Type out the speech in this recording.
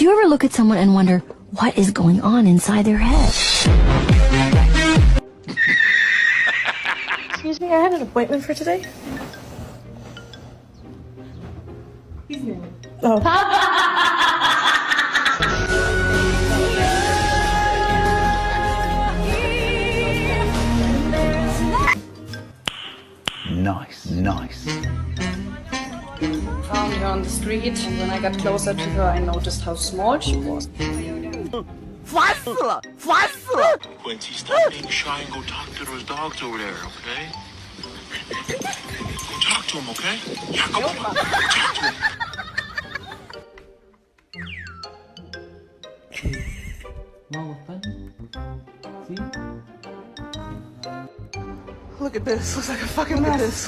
Do you ever look at someone and wonder what is going on inside their head? Excuse me, I had an appointment for today. He's new. Oh. Nice, nice. Found her on the street, and when I got closer to her, I noticed how small she was. Quincy, stop being shy and go talk to those dogs over there, okay? Go talk to them, okay? Yeah, go on. Talk to them. Wrong with button? See? Look at this. Looks like a fucking mess.